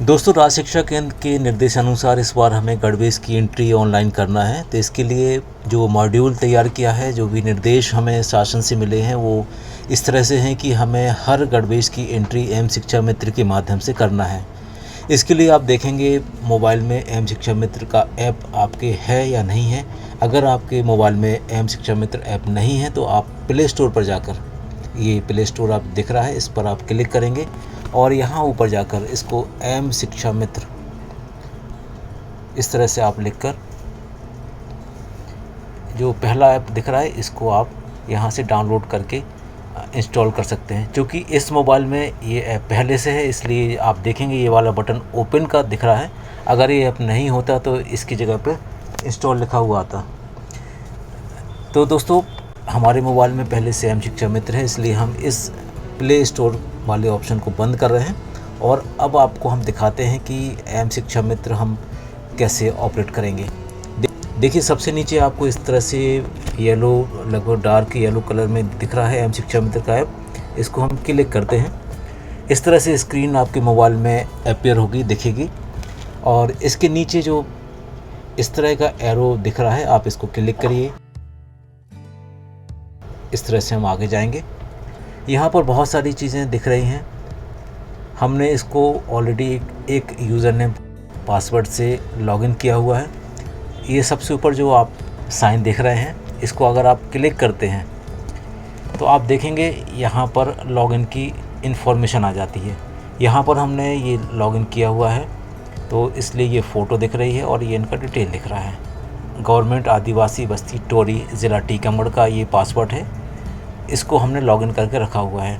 दोस्तों, राज्य शिक्षा केंद्र के निर्देशानुसार इस बार हमें गणवेश की एंट्री ऑनलाइन करना है। तो इसके लिए जो मॉड्यूल तैयार किया है, जो भी निर्देश हमें शासन से मिले हैं, वो इस तरह से हैं कि हमें हर गणवेश की एंट्री एम शिक्षा मित्र के माध्यम से करना है। इसके लिए आप देखेंगे मोबाइल में एम शिक्षा मित्र का ऐप आपके है या नहीं है। अगर आपके मोबाइल में एम शिक्षा मित्र ऐप नहीं है तो आप प्ले स्टोर पर जाकर, ये प्ले स्टोर आप दिख रहा है, इस पर आप क्लिक करेंगे और यहाँ ऊपर जाकर इसको एम शिक्षा मित्र इस तरह से आप लिखकर, जो पहला ऐप दिख रहा है, इसको आप यहाँ से डाउनलोड करके इंस्टॉल कर सकते हैं। क्योंकि इस मोबाइल में ये ऐप पहले से है, इसलिए आप देखेंगे ये वाला बटन ओपन का दिख रहा है। अगर ये ऐप नहीं होता तो इसकी जगह पे इंस्टॉल लिखा हुआ आता। तो दोस्तों, हमारे मोबाइल में पहले से एम शिक्षा मित्र है, इसलिए हम इस प्ले स्टोर वाले ऑप्शन को बंद कर रहे हैं। और अब आपको हम दिखाते हैं कि एम शिक्षा मित्र हम कैसे ऑपरेट करेंगे। देखिए, सबसे नीचे आपको इस तरह से येलो, लगभग डार्क येलो कलर में दिख रहा है एम शिक्षा मित्र का ऐप। इसको हम क्लिक करते हैं। इस तरह से स्क्रीन आपके मोबाइल में अपीयर होगी, दिखेगी। और इसके नीचे जो इस तरह का एरो दिख रहा है, आप इसको क्लिक करिए। इस तरह से हम आगे जाएंगे। यहाँ पर बहुत सारी चीज़ें दिख रही हैं। हमने इसको ऑलरेडी एक यूज़र नेम पासवर्ड से लॉगिन किया हुआ है। ये सबसे ऊपर जो आप साइन देख रहे हैं, इसको अगर आप क्लिक करते हैं तो आप देखेंगे यहाँ पर लॉगिन की इन्फॉर्मेशन आ जाती है। यहाँ पर हमने ये लॉगिन किया हुआ है, तो इसलिए ये फ़ोटो दिख रही है और ये इनका डिटेल दिख रहा है। गवर्नमेंट आदिवासी बस्ती टोरी, ज़िला टीकमगढ़ का ये पासवर्ड है। इसको हमने लॉगिन करके रखा हुआ है।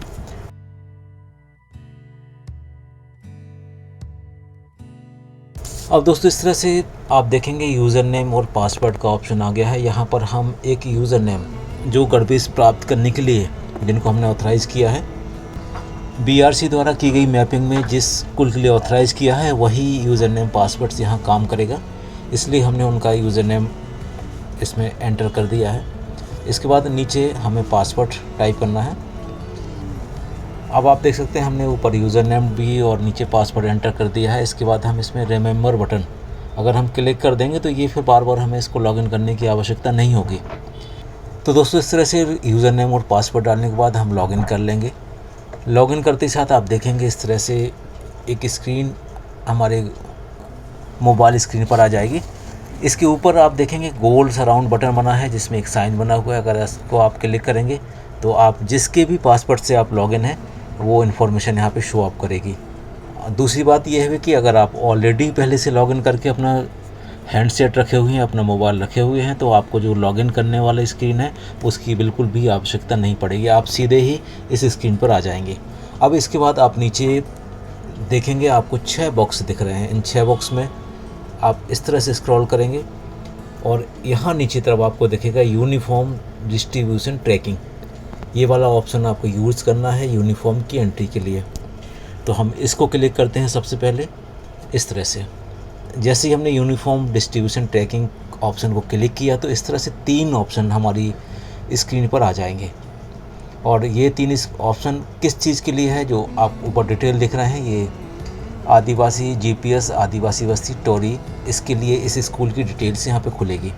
अब दोस्तों, इस तरह से आप देखेंगे यूज़र नेम और पासवर्ड का ऑप्शन आ गया है। यहाँ पर हम एक यूज़र नेम, जो गणवेश प्राप्त करने के लिए जिनको हमने ऑथराइज़ किया है, बीआरसी द्वारा की गई मैपिंग में जिस स्कूल के लिए ऑथराइज़ किया है, वही यूज़र नेम पासवर्ड से यहाँ काम करेगा। इसलिए हमने उनका यूज़र नेम इसमें एंटर कर दिया है। इसके बाद नीचे हमें पासवर्ड टाइप करना है। अब आप देख सकते हैं हमने ऊपर यूज़र नेम भी और नीचे पासवर्ड एंटर कर दिया है। इसके बाद हम इसमें रिमेंबर बटन अगर हम क्लिक कर देंगे तो ये फिर बार बार हमें इसको लॉगिन करने की आवश्यकता नहीं होगी। तो दोस्तों, इस तरह से यूज़र नेम और पासवर्ड डालने के बाद हम लॉगिन कर लेंगे। लॉगिन करते साथ आप देखेंगे इस तरह से एक स्क्रीन हमारे मोबाइल स्क्रीन पर आ जाएगी। इसके ऊपर आप देखेंगे गोल सराउंड बटन बना है, जिसमें एक साइन बना हुआ है। अगर इसको आप क्लिक करेंगे तो आप जिसके भी पासवर्ड से आप लॉगिन हैं, वो इन्फॉर्मेशन यहाँ पे शो अप करेगी। दूसरी बात यह है कि अगर आप ऑलरेडी पहले से लॉगिन करके अपना हैंडसेट रखे हुए हैं, अपना मोबाइल रखे हुए हैं, तो आपको जो लॉगिन करने वाला स्क्रीन है उसकी बिल्कुल भी आवश्यकता नहीं पड़ेगी। आप सीधे ही इस स्क्रीन पर आ जाएंगे। अब इसके बाद आप नीचे देखेंगे आपको 6 बॉक्स दिख रहे हैं। इन 6 बॉक्स में आप इस तरह से स्क्रॉल करेंगे और यहाँ नीचे तरफ आपको दिखेगा यूनिफॉर्म डिस्ट्रीब्यूशन ट्रैकिंग। ये वाला ऑप्शन आपको यूज़ करना है यूनिफॉर्म की एंट्री के लिए। तो हम इसको क्लिक करते हैं सबसे पहले इस तरह से। जैसे ही हमने यूनिफॉर्म डिस्ट्रीब्यूशन ट्रैकिंग ऑप्शन को क्लिक किया तो इस तरह से 3 ऑप्शन हमारी स्क्रीन पर आ जाएंगे। और ये 3 ऑप्शन किस चीज़ के लिए है, जो आप ऊपर डिटेल दिख रहे हैं, ये आदिवासी जीपीएस आदिवासी बस्ती टोरी, इसके लिए इस स्कूल की डिटेल्स यहाँ पे खुलेगी।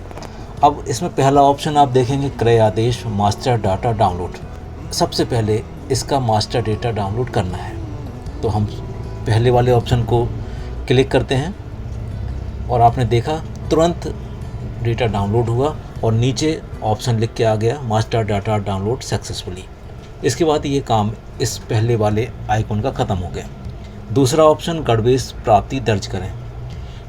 अब इसमें पहला ऑप्शन आप देखेंगे क्रय आदेश मास्टर डाटा डाउनलोड। सबसे पहले इसका मास्टर डेटा डाउनलोड करना है। तो हम पहले वाले ऑप्शन को क्लिक करते हैं और आपने देखा तुरंत डेटा डाउनलोड हुआ और नीचे ऑप्शन लिख के आ गया मास्टर डाटा डाउनलोड सक्सेसफुली। इसके बाद ये काम इस पहले वाले आइकॉन का ख़त्म हो गया। दूसरा ऑप्शन गणवेश प्राप्ति दर्ज करें।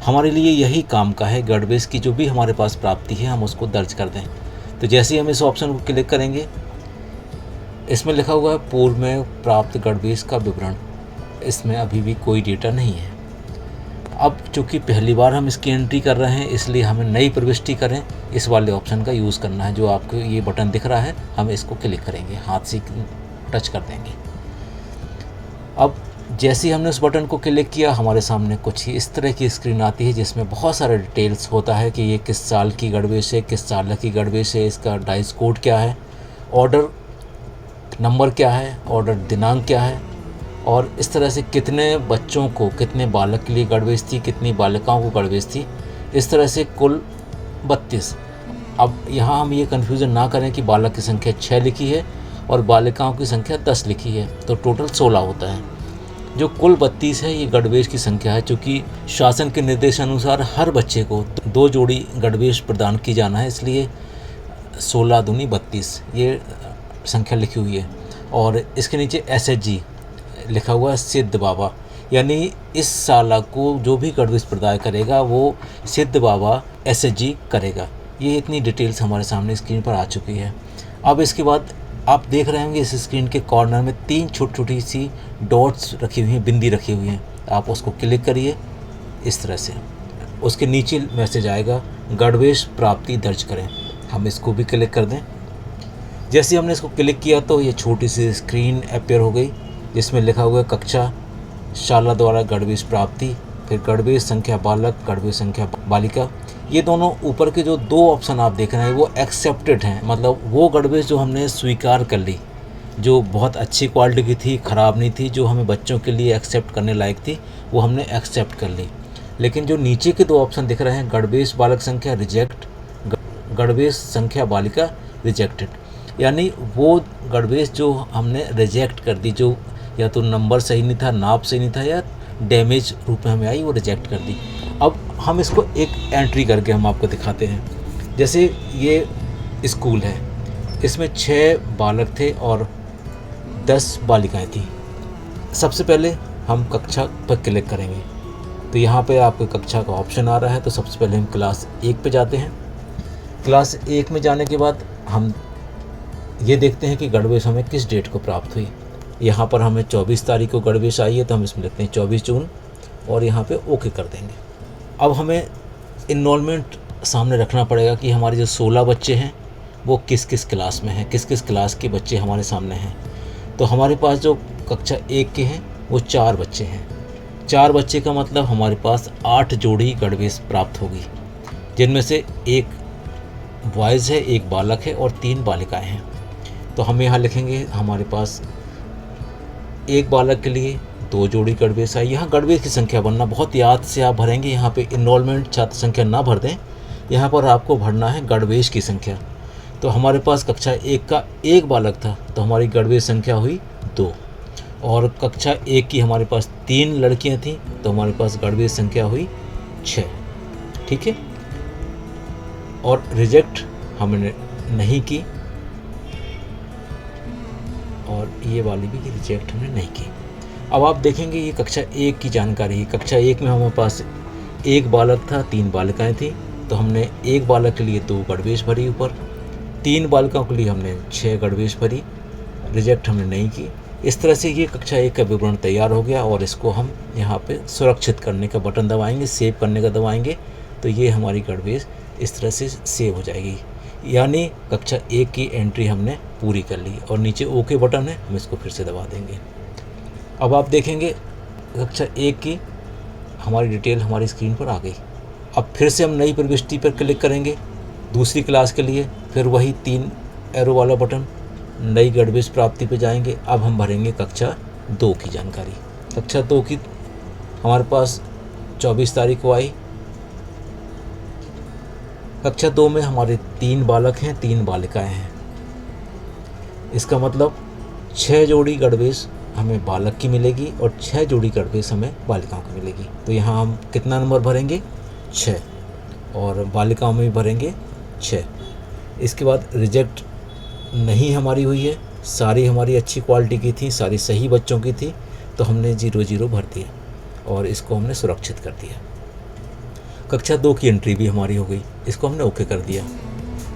हमारे लिए यही काम का है, गणवेश की जो भी हमारे पास प्राप्ति है हम उसको दर्ज कर दें। तो जैसे ही हम इस ऑप्शन को क्लिक करेंगे, इसमें लिखा हुआ है पूर्व में प्राप्त गणवेश का विवरण। इसमें अभी भी कोई डेटा नहीं है। अब चूँकि पहली बार हम इसकी एंट्री कर रहे हैं, इसलिए हमें नई प्रविष्टि करें, इस वाले ऑप्शन का यूज़ करना है। जो आपको ये बटन दिख रहा है, हम इसको क्लिक करेंगे, हाथ से टच कर देंगे। अब जैसे ही हमने उस बटन को क्लिक किया, हमारे सामने कुछ ही इस तरह की स्क्रीन आती है, जिसमें बहुत सारे डिटेल्स होता है कि ये किस साल की गणवेश है, किस साल की गणवेश है, इसका डाइस कोड क्या है, ऑर्डर नंबर क्या है, ऑर्डर दिनांक क्या है, और इस तरह से कितने बच्चों को, कितने बालक के लिए गणवेश थी, कितनी बालिकाओं को गणवेश थी, इस तरह से कुल 32। अब यहाँ हम ये कन्फ्यूज़न ना करें कि बालक की संख्या 6 लिखी है और बालिकाओं की संख्या 10 लिखी है, तो टोटल 16 होता है। जो कुल 32 है ये गणवेश की संख्या है, चूँकि शासन के निर्देशानुसार हर बच्चे को 2 जोड़ी गणवेश प्रदान की जाना है, इसलिए 16 दूनी 32 ये संख्या लिखी हुई है। और इसके नीचे SHG लिखा हुआ है, सिद्ध बाबा, यानी इस साला को जो भी गणवेश प्रदान करेगा वो सिद्ध बाबा SHG करेगा। ये इतनी डिटेल्स हमारे सामने स्क्रीन पर आ चुकी है। अब इसके बाद आप देख रहे होंगे इस स्क्रीन के कॉर्नर में 3 छोटी छोटी सी डॉट्स रखी हुई हैं, बिंदी रखी हुई हैं। आप उसको क्लिक करिए इस तरह से, उसके नीचे मैसेज आएगा गणवेश प्राप्ति दर्ज करें। हम इसको भी क्लिक कर दें। जैसे हमने इसको क्लिक किया तो ये छोटी सी स्क्रीन अपीयर हो गई जिसमें लिखा हुआ है कक्षा शाला द्वारा गणवेश प्राप्ति, फिर गणवेश संख्या बालक, गणवेश संख्या बालिका। ये दोनों ऊपर के जो 2 ऑप्शन आप देख रहे हैं वो एक्सेप्टेड हैं, मतलब वो गणवेश जो हमने स्वीकार कर ली, जो बहुत अच्छी क्वालिटी की थी, ख़राब नहीं थी, जो हमें बच्चों के लिए एक्सेप्ट करने लायक थी, वो हमने एक्सेप्ट कर ली। लेकिन जो नीचे के 2 ऑप्शन दिख रहे हैं, गणवेश बालक संख्या रिजेक्ट, गणवेश संख्या बालिका रिजेक्टेड, यानी वो गणवेश जो हमने रिजेक्ट कर दी, जो या तो नंबर सही नहीं था, नाप सही नहीं था, या डैमेज रूप में हमें आई, वो रिजेक्ट कर दी। अब हम इसको एक एंट्री करके हम आपको दिखाते हैं। जैसे ये स्कूल है, इसमें 6 बालक थे और 10 बालिकाएं थी। सबसे पहले हम कक्षा पर क्लिक करेंगे तो यहाँ पे आपको कक्षा का ऑप्शन आ रहा है, तो सबसे पहले हम क्लास 1 पे जाते हैं। क्लास 1 में जाने के बाद हम ये देखते हैं कि गणवेश हमें किस डेट को प्राप्त हुई। यहाँ पर हमें 24 तारीख को गणवेश आई है, तो हम इसमें लिखते हैं 24 जून और यहाँ पे ओके कर देंगे। अब हमें इनरोलमेंट सामने रखना पड़ेगा कि हमारे जो 16 बच्चे हैं वो किस किस क्लास में हैं, किस किस क्लास के बच्चे हमारे सामने हैं। तो हमारे पास जो कक्षा 1 के हैं वो 4 बच्चे हैं। 4 बच्चे का मतलब हमारे पास 8 जोड़ी गणवेश प्राप्त होगी, जिनमें से 1 बॉयज़ है, 1 बालक है और 3 बालिकाएँ हैं। तो हम यहाँ लिखेंगे हमारे पास 1 बालक के लिए 2 जोड़ी गणवेश है। यहाँ गणवेश की संख्या भरना बहुत याद से आप भरेंगे, यहाँ पे इनरोलमेंट छात्र संख्या ना भर दें, यहाँ पर आपको भरना है गणवेश की संख्या। तो हमारे पास कक्षा 1 का 1 बालक था, तो हमारी गणवेश संख्या हुई 2, और कक्षा 1 की हमारे पास 3 लड़कियाँ थीं, तो हमारे पास गणवेश संख्या हुई 6। ठीक है, और रिजेक्ट हमने नहीं की, और ये वाली भी रिजेक्ट हमने नहीं की। अब आप देखेंगे ये कक्षा 1 की जानकारी है। कक्षा 1 में हमारे पास 1 बालक था, 3 बालिकाएं थी, तो हमने 1 बालक के लिए 2 गणवेश भरी ऊपर, 3 बालिकाओं के लिए हमने 6 गणवेश भरी, रिजेक्ट हमने नहीं की। इस तरह से ये कक्षा 1 का विवरण तैयार हो गया, और इसको हम यहाँ पे सुरक्षित करने का बटन दबाएंगे, सेव करने का दबाएंगे, तो ये हमारी गणवेश इस तरह से सेव हो जाएगी। यानी कक्षा 1 की एंट्री हमने पूरी कर ली, और नीचे ओके बटन है, हम इसको फिर से दबा देंगे। अब आप देखेंगे कक्षा 1 की हमारी डिटेल हमारी स्क्रीन पर आ गई। अब फिर से हम नई प्रविष्टि पर क्लिक करेंगे दूसरी क्लास के लिए, फिर वही 3 एरो वाला बटन, नई गणवेश प्राप्ति पे जाएंगे। अब हम भरेंगे कक्षा 2 की जानकारी। कक्षा 2 की हमारे पास 24 तारीख को आई। कक्षा 2 में हमारे 3 बालक हैं, 3 बालिकाएं हैं। इसका मतलब 6 जोड़ी गणवेश हमें बालक की मिलेगी और 6 जोड़ी गणवेश हमें बालिकाओं की मिलेगी। तो यहाँ हम कितना नंबर भरेंगे? 6, और बालिकाओं में भी भरेंगे 6। इसके बाद रिजेक्ट नहीं हमारी हुई है, सारी हमारी अच्छी क्वालिटी की थी, सारी सही बच्चों की थी, तो हमने 0 भर दिया और इसको हमने सुरक्षित कर दिया। कक्षा 2 की एंट्री भी हमारी हो गई, इसको हमने ओके कर दिया।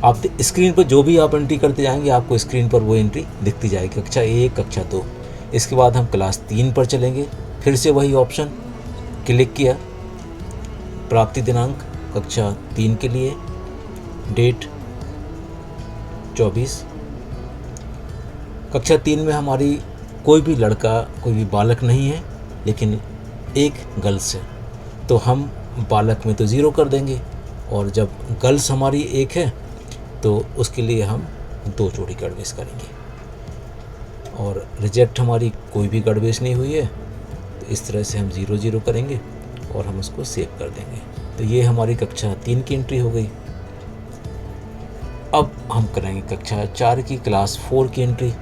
आप स्क्रीन पर जो भी आप एंट्री करते जाएंगे आपको स्क्रीन पर वो एंट्री दिखती जाएगी, कक्षा 1, कक्षा 2। इसके बाद हम क्लास 3 पर चलेंगे, फिर से वही ऑप्शन क्लिक किया, प्राप्ति दिनांक कक्षा 3 के लिए, डेट 24। कक्षा 3 में हमारी कोई भी लड़का, कोई भी बालक नहीं है, लेकिन एक गर्ल्स है, तो हम बालक में तो 0 कर देंगे, और जब गर्ल्स हमारी 1 है तो उसके लिए हम 2 जोड़ी गणवेश करेंगे। और रिजेक्ट हमारी कोई भी गड़बेज नहीं हुई है। तो इस तरह से हम 0 0 करेंगे और हम उसको सेव कर देंगे। तो ये हमारी कक्षा 3 की एंट्री हो गई। अब हम करेंगे कक्षा 4 की क्लास 4 की एंट्री।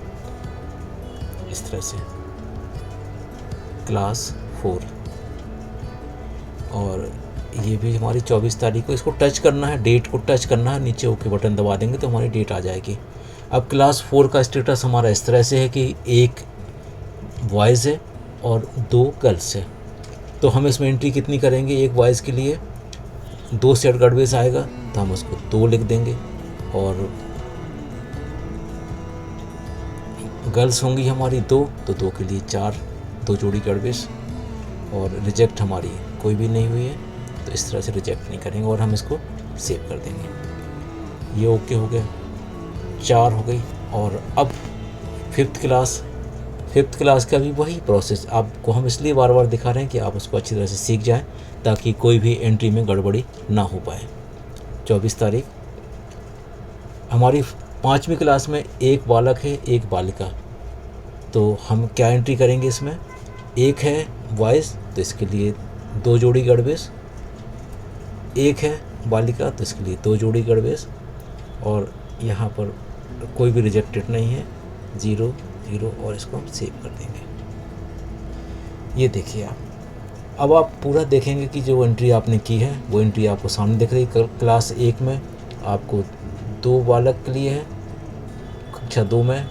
इस तरह से क्लास 4, और ये भी हमारी 24 तारीख को। इसको टच करना है, डेट को टच करना है, नीचे ओके बटन दबा देंगे तो हमारी डेट आ जाएगी। अब क्लास 4 का स्टेटस हमारा इस तरह से है कि 1 बॉयज़ है और 2 गर्ल्स है। तो हम इसमें एंट्री कितनी करेंगे? 1 बॉयज़ के लिए 2 सेट गड़बेज आएगा तो हम उसको 2 लिख देंगे, और गर्ल्स होंगी हमारी 2, तो 2 के लिए 4, 2 जोड़ी गड़बेज। और रिजेक्ट हमारी कोई भी नहीं हुई है, तो इस तरह से रिजेक्ट नहीं करेंगे और हम इसको सेव कर देंगे। ये ओके हो गया, 4 हो गई। और अब 5th क्लास का भी वही प्रोसेस आपको हम इसलिए बार बार दिखा रहे हैं कि आप उसको अच्छी तरह से सीख जाएं, ताकि कोई भी एंट्री में गड़बड़ी ना हो पाए। 24 तारीख हमारी 5वीं क्लास में 1 बालक है, 1 बालिका। तो हम क्या एंट्री करेंगे इसमें? 1 है बॉयज़ तो इसके लिए 2 जोड़ी गड़बेज, 1 है बालिका तो इसके लिए 2 जोड़ी गड़बेज, और यहाँ पर कोई भी रिजेक्टेड नहीं है, 0 0, और इसको हम सेव कर देंगे। ये देखिए आप, अब आप पूरा देखेंगे कि जो एंट्री आपने की है वो एंट्री आपको सामने दिख रही है। क्लास 1 में आपको 2 बालक के लिए है, कक्षा 2 में,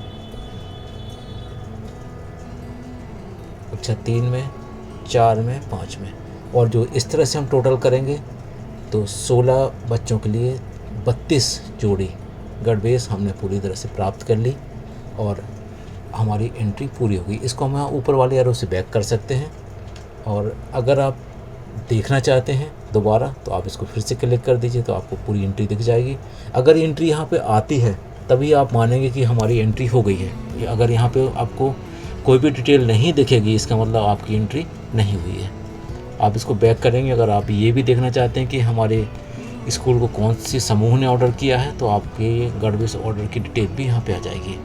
कक्षा 3 में, 4 में, 5 में। और जो इस तरह से हम टोटल करेंगे तो 16 बच्चों के लिए 32 जोड़ी गड़बेज हमने पूरी तरह से प्राप्त कर ली और हमारी एंट्री पूरी हो गई। इसको हम यहाँ ऊपर वाले एरो से बैक कर सकते हैं, और अगर आप देखना चाहते हैं दोबारा तो आप इसको फिर से क्लिक कर दीजिए तो आपको पूरी एंट्री दिख जाएगी। अगर एंट्री यहाँ पे आती है तभी आप मानेंगे कि हमारी एंट्री हो गई है। अगर यहाँ पे आपको कोई भी डिटेल नहीं दिखेगी, इसका मतलब आपकी एंट्री नहीं हुई है। आप इसको बैक करेंगे। अगर आप ये भी देखना चाहते हैं कि हमारे स्कूल को कौन सी समूह ने ऑर्डर किया है, तो आपके गड़बेज ऑर्डर की डिटेल भी यहाँ पे आ जाएगी।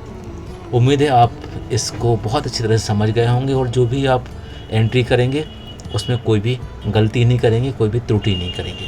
उम्मीद है आप इसको बहुत अच्छी तरह से समझ गए होंगे, और जो भी आप एंट्री करेंगे उसमें कोई भी गलती नहीं करेंगे, कोई भी त्रुटि नहीं करेंगे।